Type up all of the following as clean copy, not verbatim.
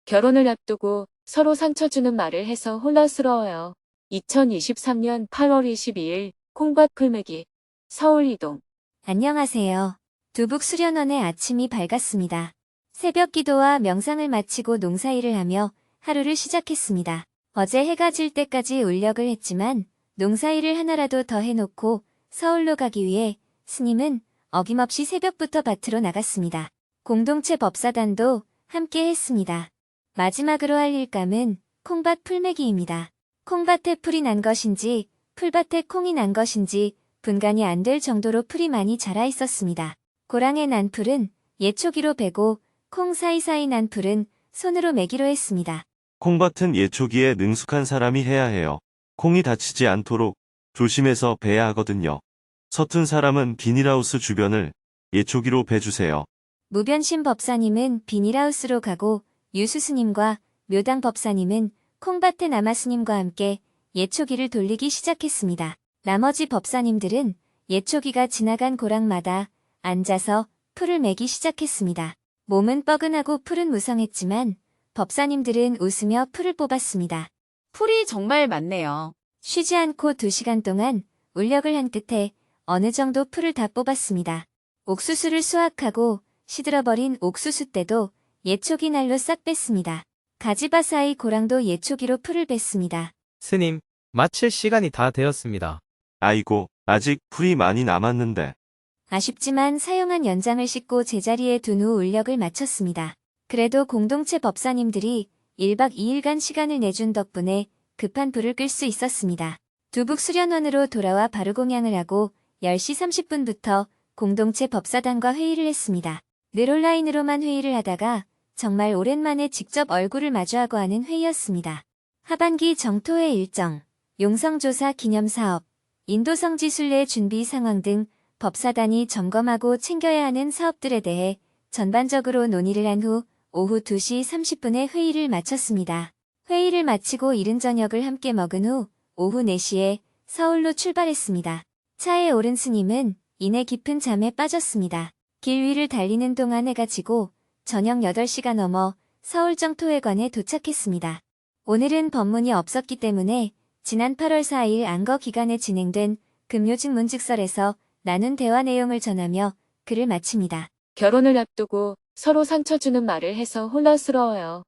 결혼을 앞두고 서로 상처 주는 말을 해서 혼란스러워요. 2023년 8월 22일 콩밭 풀매기 서울 이동. 안녕하세요. 두북 수련원의 아침이 밝았습니다. 새벽 기도와 명상을 마치고 농사일을 하며 하루를 시작했습니다. 어제 해가 질 때까지 울력을 했지만 농사일을 하나라도 더 해놓고 서울로 가기 위해 스님은 어김없이 새벽부터 밭으로 나갔습니다. 공동체 법사단도 함께 했습니다. 마지막으로 할 일감은 콩밭 풀매기입니다. 콩밭에 풀이 난 것인지 풀밭에 콩이 난 것인지 분간이 안 될 정도로 풀이 많이 자라 있었습니다. 고랑에 난 풀은 예초기로 베고 콩 사이사이 난 풀은 손으로 매기로 했습니다. 콩밭은 예초기에 능숙한 사람이 해야 해요. 콩이 다치지 않도록 조심해서 베야 하거든요. 서툰 사람은 비닐하우스 주변을 예초기로 베주세요. 무변심 법사님은 비닐하우스로 가고 유수스님과 묘당 법사님은 콩밭에 남아스님과 함께 예초기를 돌리기 시작했습니다. 나머지 법사님들은 예초기가 지나간 고랑마다 앉아서 풀을 매기 시작했습니다. 몸은 뻐근하고 풀은 무성했지만 법사님들은 웃으며 풀을 뽑았습니다. 풀이 정말 많네요. 쉬지 않고 2시간 동안 울력을 한 끝에 어느 정도 풀을 다 뽑았습니다. 옥수수를 수확하고 시들어버린 옥수수 때도 예초기 날로 싹 뺐습니다. 가지바 사이 고랑도 예초기로 풀을 뺐습니다. 스님, 마칠 시간이 다 되었습니다. 아이고, 아직 풀이 많이 남았는데. 아쉽지만 사용한 연장을 씻고 제자리에 둔 후 울력을 마쳤습니다. 그래도 공동체 법사님들이 1박 2일간 시간을 내준 덕분에 급한 불을 끌 수 있었습니다. 두북 수련원으로 돌아와 바루공양을 하고 10시 30분부터 공동체 법사단과 회의를 했습니다. 늘 온라인으로만 회의를 하다가 정말 오랜만에 직접 얼굴을 마주하고 하는 회의였습니다. 하반기 정토회 일정, 용성조사 기념사업, 인도성지순례 준비 상황 등 법사단이 점검하고 챙겨야 하는 사업들에 대해 전반적으로 논의를 한 후 오후 2시 30분에 회의를 마쳤습니다. 회의를 마치고 이른 저녁을 함께 먹은 후 오후 4시에 서울로 출발했습니다. 차에 오른 스님은 이내 깊은 잠에 빠졌습니다. 길 위를 달리는 동안 해가 지고 저녁 8시가 넘어 서울 정토회관에 도착했습니다. 오늘은 법문이 없었기 때문에 지난 8월 4일 안거 기간에 진행된 금요직 문직설에서 나눈 대화 내용을 전하며 글을 마칩니다. 결혼을 앞두고 서로 상처 주는 말을 해서 혼란스러워요.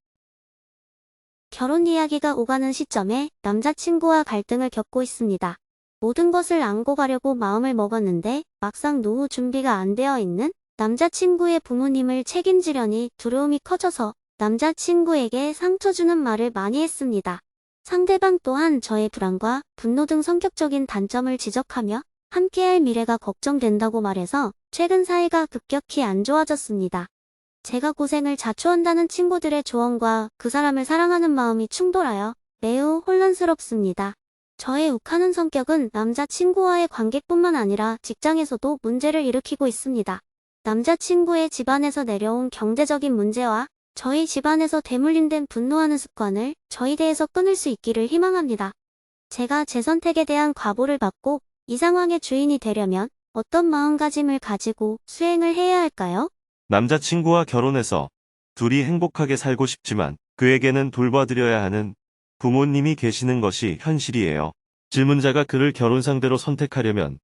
결혼 이야기가 오가는 시점에 남자친구와 갈등을 겪고 있습니다. 모든 것을 안고 가려고 마음을 먹었는데 막상 노후 준비가 안 되어 있는 남자친구의 부모님을 책임지려니 두려움이 커져서 남자친구에게 상처 주는 말을 많이 했습니다. 상대방 또한 저의 불안과 분노 등 성격적인 단점을 지적하며 함께할 미래가 걱정된다고 말해서 최근 사이가 급격히 안 좋아졌습니다. 제가 고생을 자초한다는 친구들의 조언과 그 사람을 사랑하는 마음이 충돌하여 매우 혼란스럽습니다. 저의 욱하는 성격은 남자친구와의 관계뿐만 아니라 직장에서도 문제를 일으키고 있습니다. 남자친구의 집안에서 내려온 경제적인 문제와 저희 집안에서 대물림된 분노하는 습관을 저희대에서 끊을 수 있기를 희망합니다. 제가 제 선택에 대한 과보를 받고 이 상황의 주인이 되려면 어떤 마음가짐을 가지고 수행을 해야 할까요? 남자친구와 결혼해서 둘이 행복하게 살고 싶지만 그에게는 돌봐드려야 하는 부모님이 계시는 것이 현실이에요. 질문자가 그를 결혼 상대로 선택하려면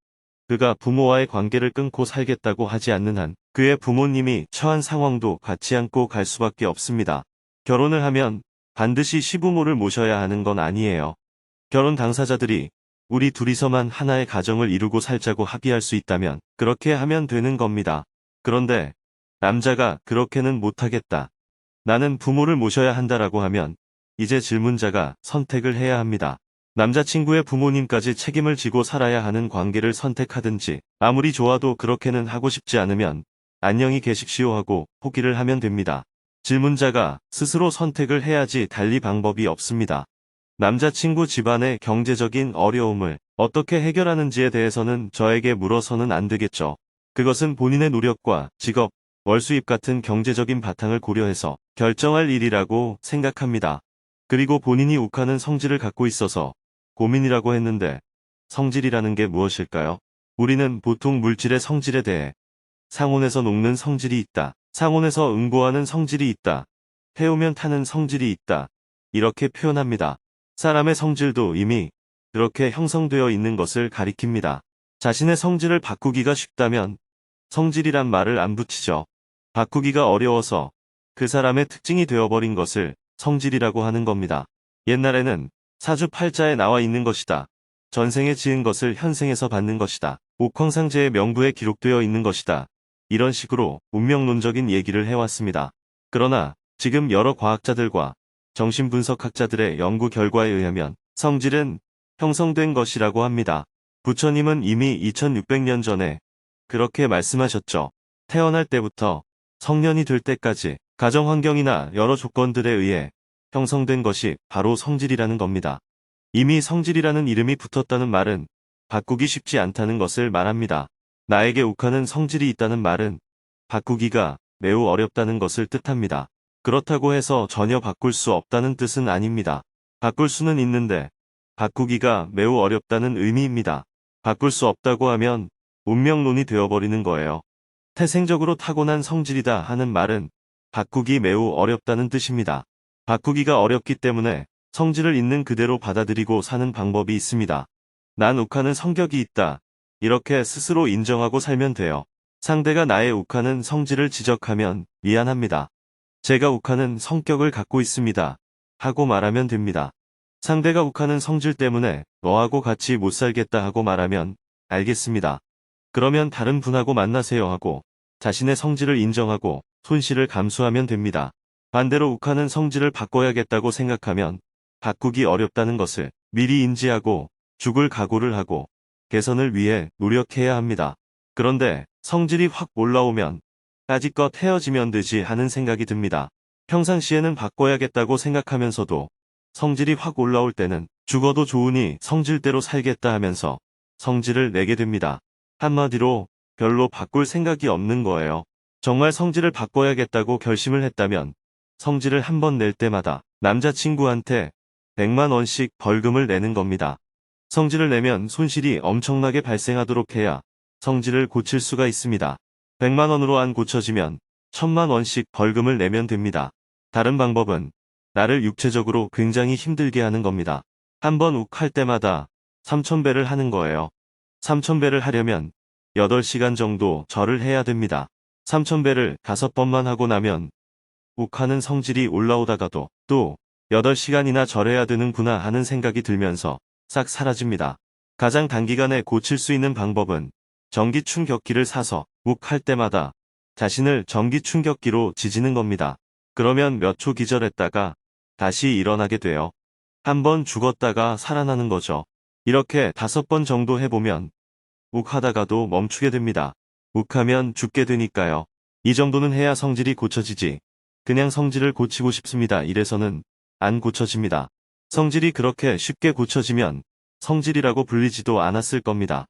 그가 부모와의 관계를 끊고 살겠다고 하지 않는 한 그의 부모님이 처한 상황도 같이 안고 갈 수밖에 없습니다. 결혼을 하면 반드시 시부모를 모셔야 하는 건 아니에요. 결혼 당사자들이 우리 둘이서만 하나의 가정을 이루고 살자고 합의할 수 있다면 그렇게 하면 되는 겁니다. 그런데 남자가 그렇게는 못하겠다. 나는 부모를 모셔야 한다라고 하면 이제 질문자가 선택을 해야 합니다. 남자친구의 부모님까지 책임을 지고 살아야 하는 관계를 선택하든지 아무리 좋아도 그렇게는 하고 싶지 않으면 안녕히 계십시오 하고 포기를 하면 됩니다. 질문자가 스스로 선택을 해야지 달리 방법이 없습니다. 남자친구 집안의 경제적인 어려움을 어떻게 해결하는지에 대해서는 저에게 물어서는 안 되겠죠. 그것은 본인의 노력과 직업, 월수입 같은 경제적인 바탕을 고려해서 결정할 일이라고 생각합니다. 그리고 본인이 욱하는 성질을 갖고 있어서 고민이라고 했는데 성질이라는 게 무엇일까요? 우리는 보통 물질의 성질에 대해 상온에서 녹는 성질이 있다. 상온에서 응고하는 성질이 있다. 태우면 타는 성질이 있다. 이렇게 표현합니다. 사람의 성질도 이미 그렇게 형성되어 있는 것을 가리킵니다. 자신의 성질을 바꾸기가 쉽다면 성질이란 말을 안 붙이죠. 바꾸기가 어려워서 그 사람의 특징이 되어버린 것을 성질이라고 하는 겁니다. 옛날에는 사주팔자에 나와 있는 것이다. 전생에 지은 것을 현생에서 받는 것이다. 옥황상제의 명부에 기록되어 있는 것이다. 이런 식으로 운명론적인 얘기를 해왔습니다. 그러나 지금 여러 과학자들과 정신분석학자들의 연구 결과에 의하면 성질은 형성된 것이라고 합니다. 부처님은 이미 2600년 전에 그렇게 말씀하셨죠. 태어날 때부터 성년이 될 때까지 가정환경이나 여러 조건들에 의해 형성된 것이 바로 성질이라는 겁니다. 이미 성질이라는 이름이 붙었다는 말은 바꾸기 쉽지 않다는 것을 말합니다. 나에게 욱하는 성질이 있다는 말은 바꾸기가 매우 어렵다는 것을 뜻합니다. 그렇다고 해서 전혀 바꿀 수 없다는 뜻은 아닙니다. 바꿀 수는 있는데 바꾸기가 매우 어렵다는 의미입니다. 바꿀 수 없다고 하면 운명론이 되어버리는 거예요. 태생적으로 타고난 성질이다 하는 말은 바꾸기 매우 어렵다는 뜻입니다. 바꾸기가 어렵기 때문에 성질을 있는 그대로 받아들이고 사는 방법이 있습니다. 난 욱하는 성격이 있다. 이렇게 스스로 인정하고 살면 돼요. 상대가 나의 욱하는 성질을 지적하면 미안합니다. 제가 욱하는 성격을 갖고 있습니다. 하고 말하면 됩니다. 상대가 욱하는 성질 때문에 너하고 같이 못 살겠다 하고 말하면 알겠습니다. 그러면 다른 분하고 만나세요 하고 자신의 성질을 인정하고 손실을 감수하면 됩니다. 반대로 욱하는 성질을 바꿔야겠다고 생각하면 바꾸기 어렵다는 것을 미리 인지하고 죽을 각오를 하고 개선을 위해 노력해야 합니다. 그런데 성질이 확 올라오면 까짓것 헤어지면 되지 하는 생각이 듭니다. 평상시에는 바꿔야겠다고 생각하면서도 성질이 확 올라올 때는 죽어도 좋으니 성질대로 살겠다 하면서 성질을 내게 됩니다. 한마디로 별로 바꿀 생각이 없는 거예요. 정말 성질을 바꿔야겠다고 결심을 했다면 성질을 한 번 낼 때마다 남자친구한테 100만 원씩 벌금을 내는 겁니다. 성질을 내면 손실이 엄청나게 발생하도록 해야 성질을 고칠 수가 있습니다. 100만 원으로 안 고쳐지면 1000만 원씩 벌금을 내면 됩니다. 다른 방법은 나를 육체적으로 굉장히 힘들게 하는 겁니다. 한 번 욱할 때마다 3000배를 하는 거예요. 3000배를 하려면 8시간 정도 절을 해야 됩니다. 3000배를 5번만 하고 나면 욱하는 성질이 올라오다가도 또 8시간이나 절해야 되는구나 하는 생각이 들면서 싹 사라집니다. 가장 단기간에 고칠 수 있는 방법은 전기 충격기를 사서 욱할 때마다 자신을 전기 충격기로 지지는 겁니다. 그러면 몇 초 기절했다가 다시 일어나게 돼요. 한 번 죽었다가 살아나는 거죠. 이렇게 5번 정도 해보면 욱하다가도 멈추게 됩니다. 욱하면 죽게 되니까요. 이 정도는 해야 성질이 고쳐지지. 그냥 성질을 고치고 싶습니다. 이래서는 안 고쳐집니다. 성질이 그렇게 쉽게 고쳐지면 성질이라고 불리지도 않았을 겁니다.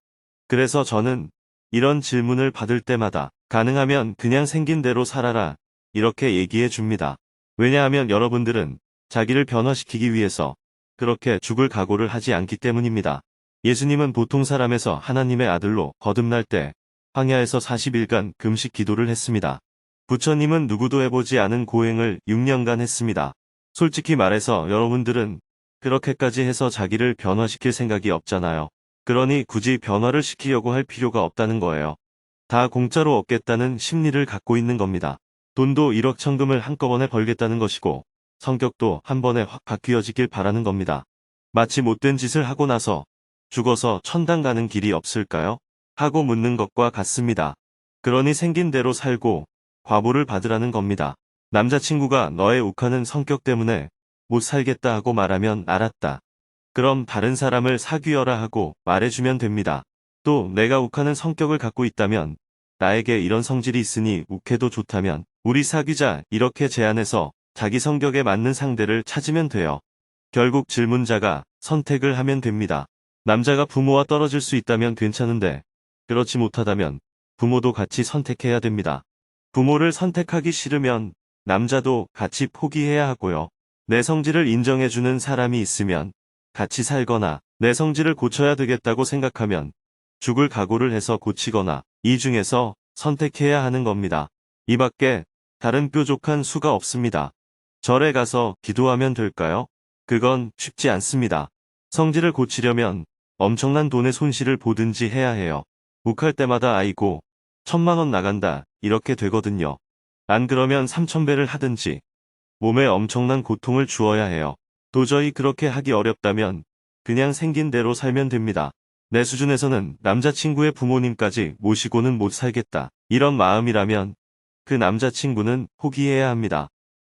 그래서 저는 이런 질문을 받을 때마다 가능하면 그냥 생긴 대로 살아라 이렇게 얘기해 줍니다. 왜냐하면 여러분들은 자기를 변화시키기 위해서 그렇게 죽을 각오를 하지 않기 때문입니다. 예수님은 보통 사람에서 하나님의 아들로 거듭날 때 황야에서 40일간 금식 기도를 했습니다. 부처님은 누구도 해보지 않은 고행을 6년간 했습니다. 솔직히 말해서 여러분들은 그렇게까지 해서 자기를 변화시킬 생각이 없잖아요. 그러니 굳이 변화를 시키려고 할 필요가 없다는 거예요. 다 공짜로 얻겠다는 심리를 갖고 있는 겁니다. 돈도 1억 천금을 한꺼번에 벌겠다는 것이고 성격도 한 번에 확 바뀌어지길 바라는 겁니다. 마치 못된 짓을 하고 나서 죽어서 천당 가는 길이 없을까요? 하고 묻는 것과 같습니다. 그러니 생긴 대로 살고 과보를 받으라는 겁니다. 남자친구가 너의 욱하는 성격 때문에 못 살겠다 하고 말하면 알았다. 그럼 다른 사람을 사귀어라 하고 말해주면 됩니다. 또 내가 욱하는 성격을 갖고 있다면 나에게 이런 성질이 있으니 욱해도 좋다면 우리 사귀자 이렇게 제안해서 자기 성격에 맞는 상대를 찾으면 돼요. 결국 질문자가 선택을 하면 됩니다. 남자가 부모와 떨어질 수 있다면 괜찮은데 그렇지 못하다면 부모도 같이 선택해야 됩니다. 부모를 선택하기 싫으면 남자도 같이 포기해야 하고요. 내 성질을 인정해주는 사람이 있으면 같이 살거나 내 성질을 고쳐야 되겠다고 생각하면 죽을 각오를 해서 고치거나 이 중에서 선택해야 하는 겁니다. 이 밖에 다른 뾰족한 수가 없습니다. 절에 가서 기도하면 될까요? 그건 쉽지 않습니다. 성질을 고치려면 엄청난 돈의 손실을 보든지 해야 해요. 욱할 때마다 아이고 1,000만 원 나간다 이렇게 되거든요. 안 그러면 3,000배를 하든지 몸에 엄청난 고통을 주어야 해요. 도저히 그렇게 하기 어렵다면 그냥 생긴 대로 살면 됩니다. 내 수준에서는 남자친구의 부모님까지 모시고는 못 살겠다. 이런 마음이라면 그 남자친구는 포기해야 합니다.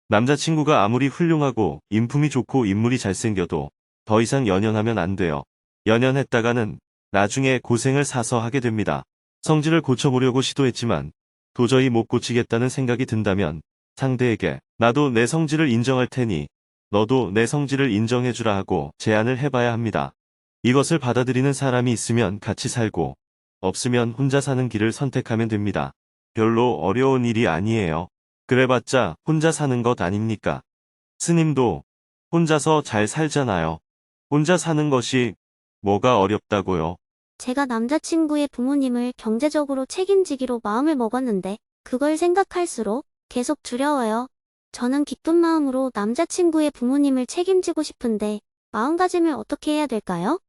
남자친구가 아무리 훌륭하고 인품이 좋고 인물이 잘생겨도 더 이상 연연하면 안 돼요. 연연했다가는 나중에 고생을 사서 하게 됩니다. 성질을 고쳐보려고 시도했지만 도저히 못 고치겠다는 생각이 든다면 상대에게 나도 내 성질을 인정할 테니 너도 내 성질을 인정해주라 하고 제안을 해봐야 합니다. 이것을 받아들이는 사람이 있으면 같이 살고 없으면 혼자 사는 길을 선택하면 됩니다. 별로 어려운 일이 아니에요. 그래봤자 혼자 사는 것 아닙니까? 스님도 혼자서 잘 살잖아요. 혼자 사는 것이 뭐가 어렵다고요? 제가 남자친구의 부모님을 경제적으로 책임지기로 마음을 먹었는데 그걸 생각할수록 계속 두려워요. 저는 기쁜 마음으로 남자친구의 부모님을 책임지고 싶은데 마음가짐을 어떻게 해야 될까요?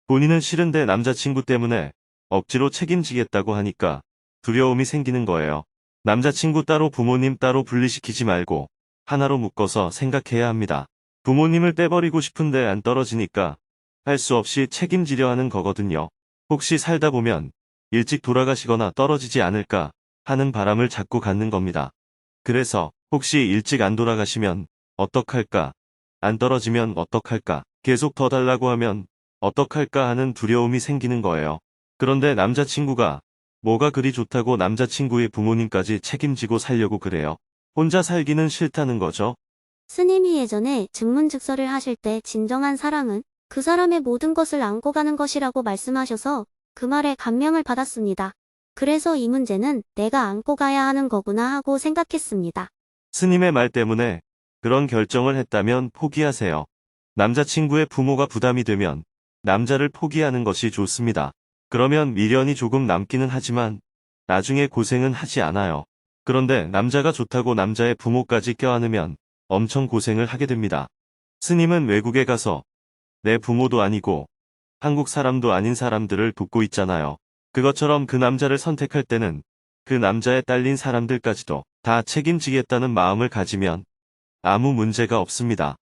본인은 싫은데 남자친구 때문에 억지로 책임지겠다고 하니까 두려움이 생기는 거예요. 남자친구 따로 부모님 따로 분리시키지 말고 하나로 묶어서 생각해야 합니다. 부모님을 떼버리고 싶은데 안 떨어지니까 할 수 없이 책임지려 하는 거거든요. 혹시 살다 보면 일찍 돌아가시거나 떨어지지 않을까 하는 바람을 자꾸 갖는 겁니다. 그래서 혹시 일찍 안 돌아가시면 어떡할까? 안 떨어지면 어떡할까? 계속 더 달라고 하면 어떡할까 하는 두려움이 생기는 거예요. 그런데 남자친구가 뭐가 그리 좋다고 남자친구의 부모님까지 책임지고 살려고 그래요? 혼자 살기는 싫다는 거죠. 스님이 예전에 증문즉설을 하실 때 진정한 사랑은 그 사람의 모든 것을 안고 가는 것이라고 말씀하셔서 그 말에 감명을 받았습니다. 그래서 이 문제는 내가 안고 가야 하는 거구나 하고 생각했습니다. 스님의 말 때문에 그런 결정을 했다면 포기하세요. 남자친구의 부모가 부담이 되면 남자를 포기하는 것이 좋습니다. 그러면 미련이 조금 남기는 하지만 나중에 고생은 하지 않아요. 그런데 남자가 좋다고 남자의 부모까지 껴안으면 엄청 고생을 하게 됩니다. 스님은 외국에 가서 내 부모도 아니고 한국 사람도 아닌 사람들을 돕고 있잖아요. 그것처럼 그 남자를 선택할 때는 그 남자에 딸린 사람들까지도 다 책임지겠다는 마음을 가지면 아무 문제가 없습니다.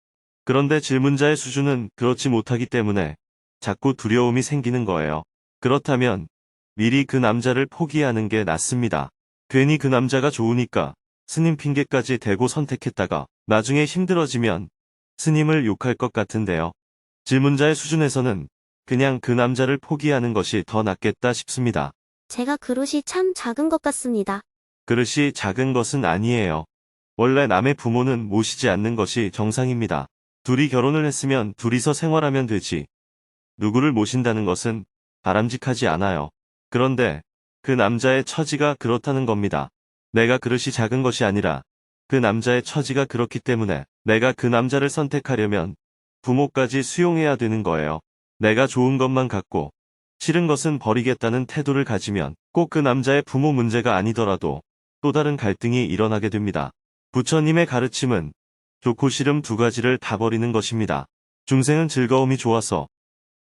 그런데 질문자의 수준은 그렇지 못하기 때문에 자꾸 두려움이 생기는 거예요. 그렇다면 미리 그 남자를 포기하는 게 낫습니다. 괜히 그 남자가 좋으니까 스님 핑계까지 대고 선택했다가 나중에 힘들어지면 스님을 욕할 것 같은데요. 질문자의 수준에서는 그냥 그 남자를 포기하는 것이 더 낫겠다 싶습니다. 제가 그릇이 참 작은 것 같습니다. 그릇이 작은 것은 아니에요. 원래 남의 부모는 모시지 않는 것이 정상입니다. 둘이 결혼을 했으면 둘이서 생활하면 되지. 누구를 모신다는 것은 바람직하지 않아요. 그런데 그 남자의 처지가 그렇다는 겁니다. 내가 그릇이 작은 것이 아니라 그 남자의 처지가 그렇기 때문에 내가 그 남자를 선택하려면 부모까지 수용해야 되는 거예요. 내가 좋은 것만 갖고 싫은 것은 버리겠다는 태도를 가지면 꼭 그 남자의 부모 문제가 아니더라도 또 다른 갈등이 일어나게 됩니다. 부처님의 가르침은 좋고 싫음 두 가지를 다 버리는 것입니다. 중생은 즐거움이 좋아서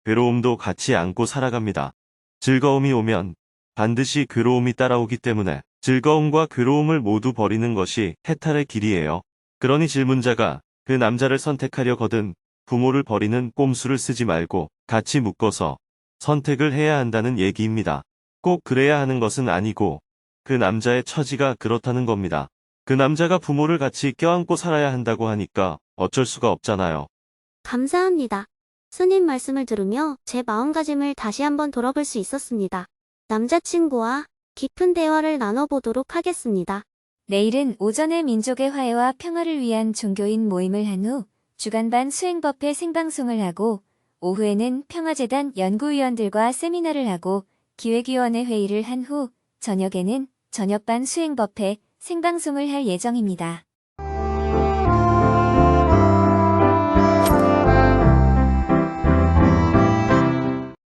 괴로움도 같이 안고 살아갑니다. 즐거움이 오면 반드시 괴로움이 따라오기 때문에 즐거움과 괴로움을 모두 버리는 것이 해탈의 길이에요. 그러니 질문자가 그 남자를 선택하려거든 부모를 버리는 꼼수를 쓰지 말고 같이 묶어서 선택을 해야 한다는 얘기입니다. 꼭 그래야 하는 것은 아니고 그 남자의 처지가 그렇다는 겁니다. 그 남자가 부모를 같이 껴안고 살아야 한다고 하니까 어쩔 수가 없잖아요. 감사합니다. 스님 말씀을 들으며 제 마음가짐을 다시 한번 돌아볼 수 있었습니다. 남자친구와 깊은 대화를 나눠보도록 하겠습니다. 내일은 오전에 민족의 화해와 평화를 위한 종교인 모임을 한 후 주간반 수행법회 생방송을 하고 오후에는 평화재단 연구위원들과 세미나를 하고 기획위원회 회의를 한 후 저녁에는 저녁반 수행법회 생방송을 할 예정입니다.